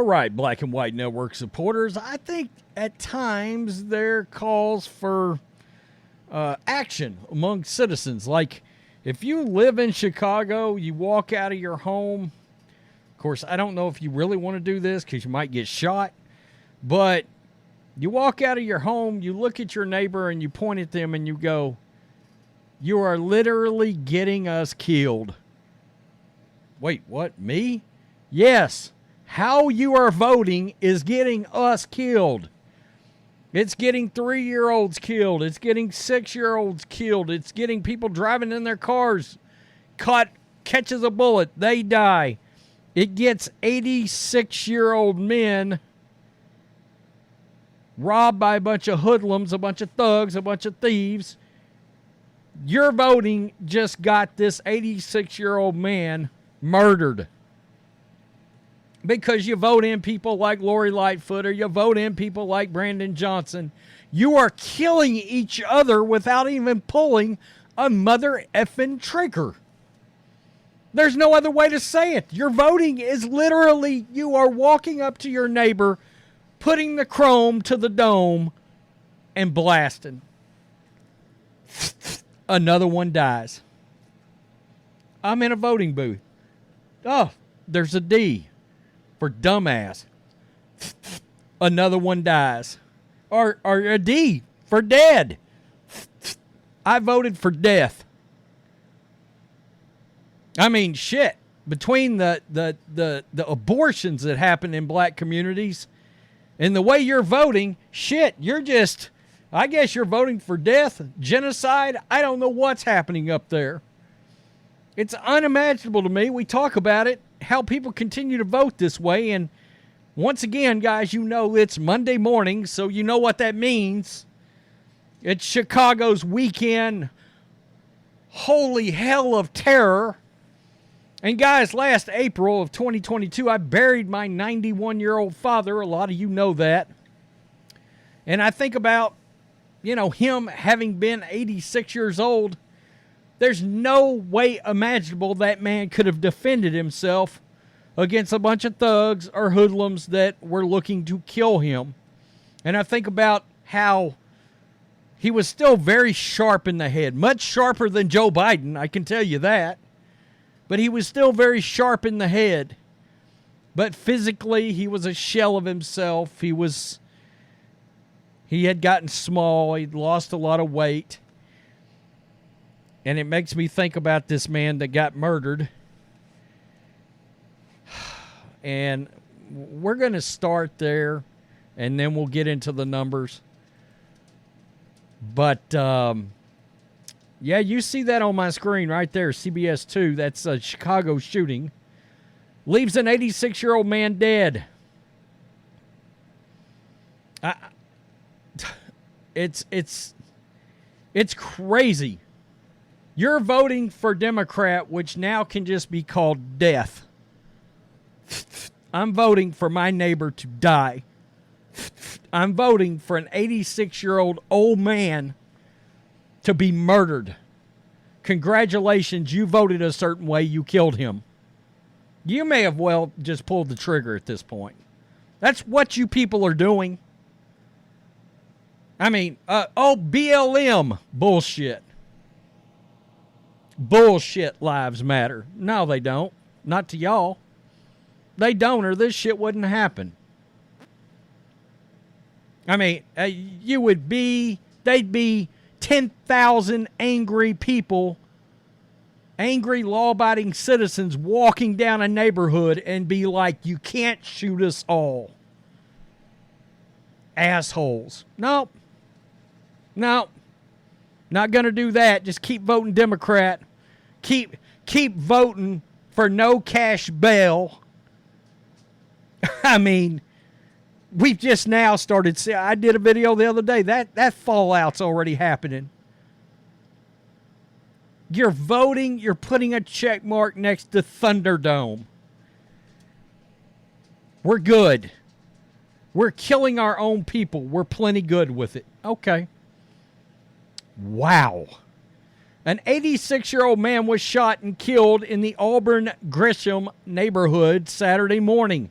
right, Black and White Network supporters. I think at times there calls for action among citizens. Like, if you live in Chicago, you walk out of your home. Of course, I don't know if you really want to do this because you might get shot. But you walk out of your home, you look at your neighbor, and you point at them and you go, "You are literally getting us killed." Wait, what? Me? Yes. How you are voting is getting us killed. It's getting 3-year-olds killed. It's getting 6-year-olds killed. It's getting people driving in their cars catches a bullet, they die. It gets 86-year-old men robbed by a bunch of hoodlums, a bunch of thugs, a bunch of thieves. Your voting just got this 86-year-old man murdered. Because you vote in people like Lori Lightfoot or you vote in people like Brandon Johnson. You are killing each other without even pulling a mother effing trigger. There's no other way to say it. Your voting is literally, you are walking up to your neighbor, putting the chrome to the dome, and blasting. Another one dies. I'm in a voting booth. Oh, there's a D for dumbass. Another one dies. Or a D for dead. I voted for death. I mean, shit. Between the abortions that happen in black communities and the way you're voting, shit, you're just, I guess you're voting for death, genocide. I don't know what's happening up there. It's unimaginable to me. We talk about it, how people continue to vote this way. And once again, guys, you know it's Monday morning, so you know what that means. It's Chicago's weekend holy hell of terror. And guys, last April of 2022, I buried my 91-year-old father. A lot of you know that. And I think about, him having been 86 years old. There's no way imaginable that man could have defended himself against a bunch of thugs or hoodlums that were looking to kill him. And I think about how he was still very sharp in the head, much sharper than Joe Biden, I can tell you that. But he was still very sharp in the head. But physically, he was a shell of himself. He had gotten small. He'd lost a lot of weight. And it makes me think about this man that got murdered. And we're going to start there, and then we'll get into the numbers. But, yeah, you see that on my screen right there, CBS 2. That's a Chicago shooting. Leaves an 86-year-old man dead. It's crazy. You're voting for Democrat, which now can just be called death. I'm voting for my neighbor to die. I'm voting for an 86-year-old old man to be murdered. Congratulations, you voted a certain way, you killed him. You may have well just pulled the trigger at this point. That's what you people are doing. I mean, BLM, bullshit. Bullshit lives matter. No, they don't. Not to y'all. They don't, or this shit wouldn't happen. I mean, they'd be 10,000 angry people, angry law-abiding citizens walking down a neighborhood and be like, you can't shoot us all. Assholes. Nope. Not going to do that. Just keep voting Democrat. Keep voting for no cash bail. I mean, we've just now started. I did a video the other day. That fallout's already happening. You're voting. You're putting a check mark next to Thunderdome. We're good. We're killing our own people. We're plenty good with it. Okay. Wow. An 86-year-old man was shot and killed in the Auburn Gresham neighborhood Saturday morning.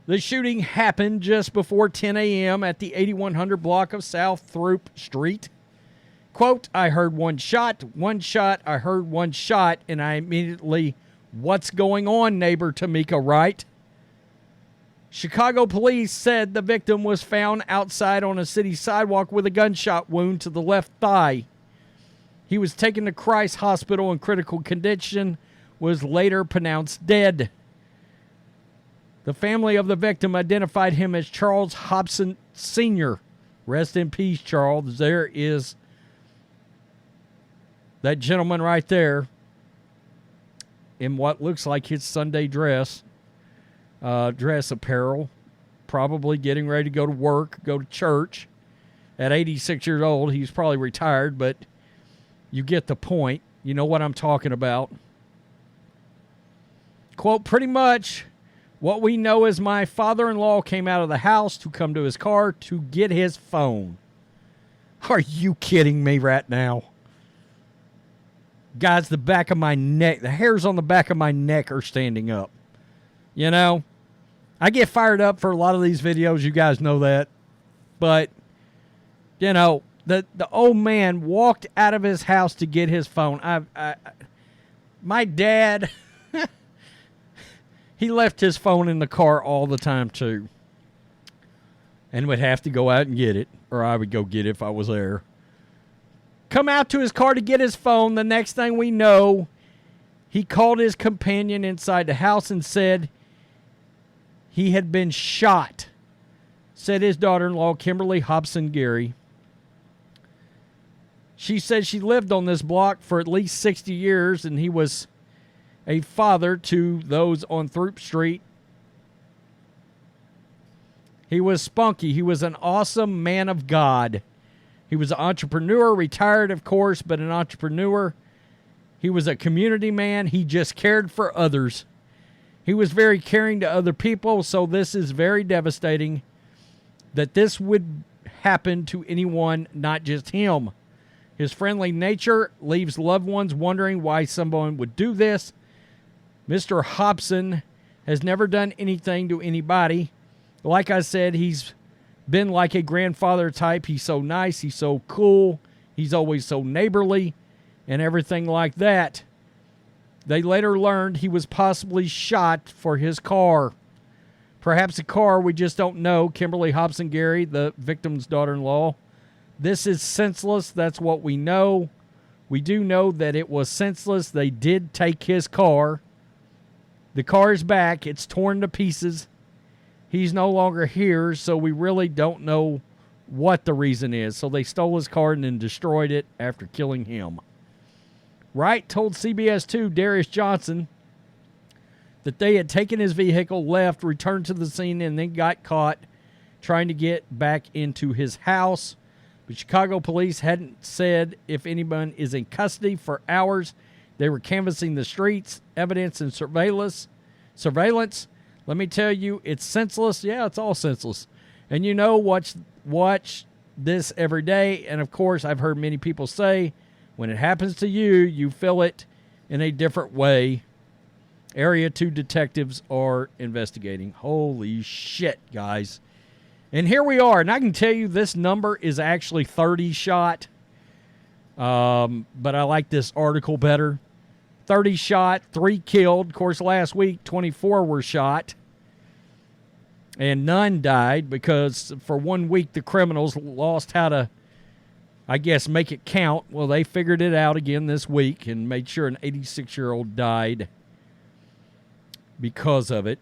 The shooting happened just before 10 a.m. at the 8100 block of South Throop Street. Quote, I heard one shot, I heard one shot, and I immediately, what's going on, neighbor Tamika Wright? Chicago police said the victim was found outside on a city sidewalk with a gunshot wound to the left thigh. He was taken to Christ Hospital in critical condition, was later pronounced dead. The family of the victim identified him as Charles Hobson Sr. Rest in peace, Charles. There is that gentleman right there in what looks like his Sunday dress apparel, probably getting ready to go to work, go to church. At 86 years old, he's probably retired, but you get the point. You know what I'm talking about. Quote, pretty much what we know is my father-in-law came out of the house to come to his car to get his phone. Are you kidding me right now? Guys, the back of my neck, the hairs on the back of my neck are standing up. You know, I get fired up for a lot of these videos. You guys know that. But, you know, the old man walked out of his house to get his phone. My dad, he left his phone in the car all the time, too. And would have to go out and get it. Or I would go get it if I was there. Come out to his car to get his phone. The next thing we know, he called his companion inside the house and said he had been shot, said his daughter-in-law, Kimberly Hobson Gary. She said she lived on this block for at least 60 years, and he was a father to those on Throop Street. He was spunky. He was an awesome man of God. He was an entrepreneur, retired, of course, but an entrepreneur. He was a community man. He just cared for others. He was very caring to other people, so this is very devastating that this would happen to anyone, not just him. His friendly nature leaves loved ones wondering why someone would do this. Mr. Hobson has never done anything to anybody. Like I said, he's been like a grandfather type. He's so nice. He's so cool. He's always so neighborly and everything like that. They later learned he was possibly shot for his car. Perhaps a car, we just don't know. Kimberly Hobson Gary, the victim's daughter-in-law. This is senseless. That's what we know. We do know that it was senseless. They did take his car. The car is back. It's torn to pieces. He's no longer here, so we really don't know what the reason is. So they stole his car and then destroyed it after killing him. Wright told CBS 2 Darius Johnson that they had taken his vehicle, left, returned to the scene, and then got caught trying to get back into his house. But Chicago police hadn't said if anyone is in custody for hours. They were canvassing the streets, evidence, and surveillance. Let me tell you, it's senseless. Yeah, it's all senseless. And you know, watch this every day. And, of course, I've heard many people say, when it happens to you, you feel it in a different way. Area 2 detectives are investigating. Holy shit, guys. And here we are. And I can tell you this number is actually 30 shot. But I like this article better. 30 shot, 3 killed. Of course, last week, 24 were shot. And none died because for 1 week, the criminals lost how to, I guess, make it count. Well, they figured it out again this week and made sure an 86-year-old died because of it.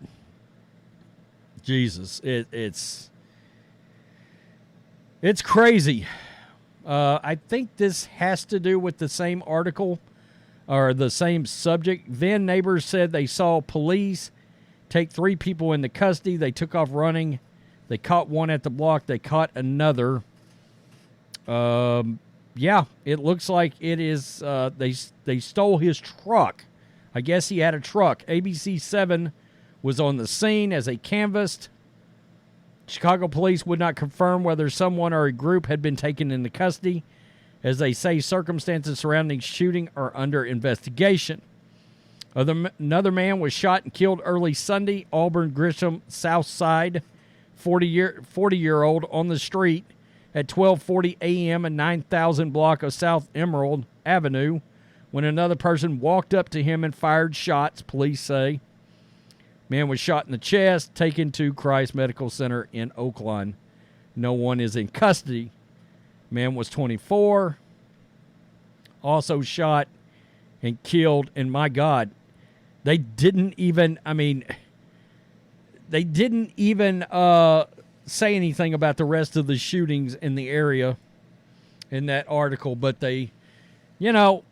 Jesus, it's crazy. I think this has to do with the same article or the same subject. Then neighbors said they saw police take 3 people into custody. They took off running. They caught one at the block. They caught another. Yeah, it looks like it is. They stole his truck. I guess he had a truck. ABC 7 was on the scene as they canvassed. Chicago police would not confirm whether someone or a group had been taken into custody. As they say, circumstances surrounding shooting are under investigation. Another man was shot and killed early Sunday, Auburn Grisham South Side, 40-year-old on the street at 12:40 a.m. and 9000 block of South Emerald Avenue when another person walked up to him and fired shots, police say. Man was shot in the chest, taken to Christ Medical Center in Oakland. No one is in custody. Man was 24, also shot and killed, and my God, they didn't even say anything about the rest of the shootings in the area in that article, but they, the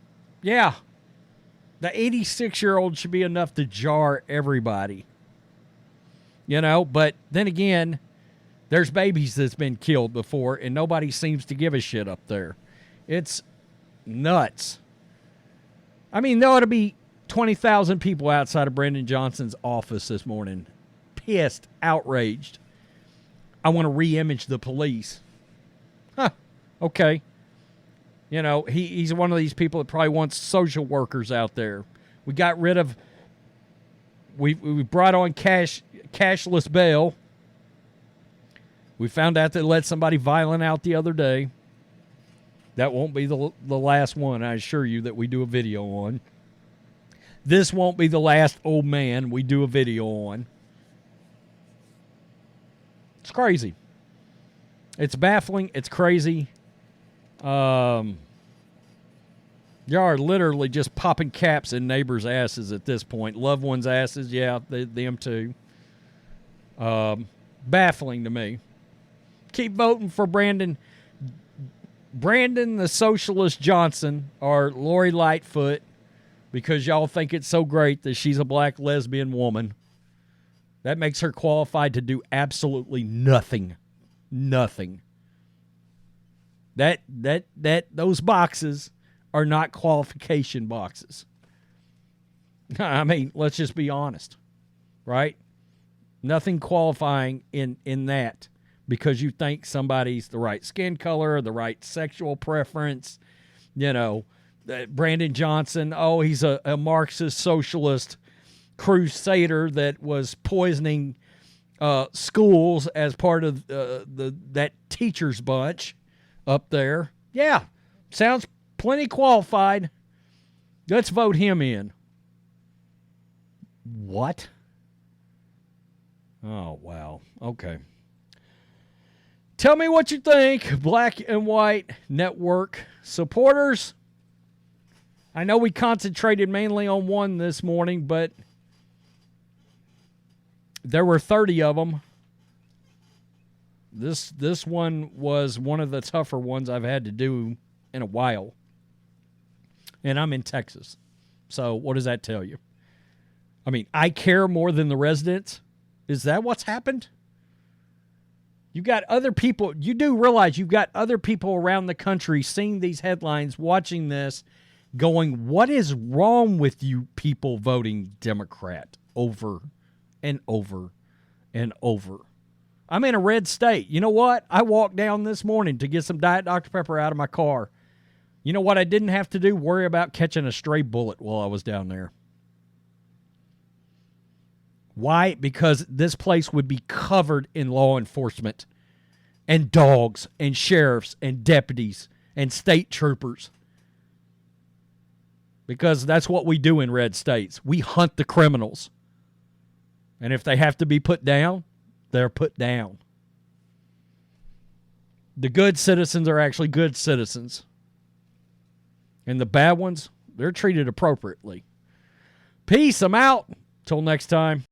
86-year-old should be enough to jar everybody. But then again, there's babies that's been killed before, and nobody seems to give a shit up there. It's nuts. There ought to be 20,000 people outside of Brandon Johnson's office this morning. Pissed, outraged. I want to re-image the police. Huh, okay. He's one of these people that probably wants social workers out there. We got rid of... We brought on cashless bail. We found out they let somebody violent out the other day. That won't be the last one, I assure you, that we do a video on. This won't be the last old man we do a video on. It's crazy. It's baffling. It's crazy. You are literally just popping caps in neighbors' asses at this point. Loved ones' asses, yeah, them too. Baffling to me. Keep voting for Brandon the Socialist Johnson or Lori Lightfoot because y'all think it's so great that she's a black lesbian woman. That makes her qualified to do absolutely nothing. Nothing. Those boxes are not qualification boxes. Let's just be honest, right? Nothing qualifying in that because you think somebody's the right skin color, the right sexual preference. Brandon Johnson, he's a Marxist socialist crusader that was poisoning schools as part of that teacher's bunch up there. Yeah, sounds plenty qualified. Let's vote him in. What? Oh, wow. Okay. Tell me what you think, Black and White Network supporters. I know we concentrated mainly on one this morning, but there were 30 of them. This one was one of the tougher ones I've had to do in a while. And I'm in Texas. So what does that tell you? I care more than the residents. Is that what's happened? You've got other people. You do realize you've got other people around the country seeing these headlines, watching this, going, what is wrong with you people voting Democrat over and over and over? I'm in a red state. You know what? I walked down this morning to get some Diet Dr. Pepper out of my car. You know what I didn't have to do? Worry about catching a stray bullet while I was down there. Why? Because this place would be covered in law enforcement and dogs and sheriffs and deputies and state troopers. Because that's what we do in red states. We hunt the criminals. And if they have to be put down, they're put down. The good citizens are actually good citizens. And the bad ones, they're treated appropriately. Peace. I'm out. Till next time.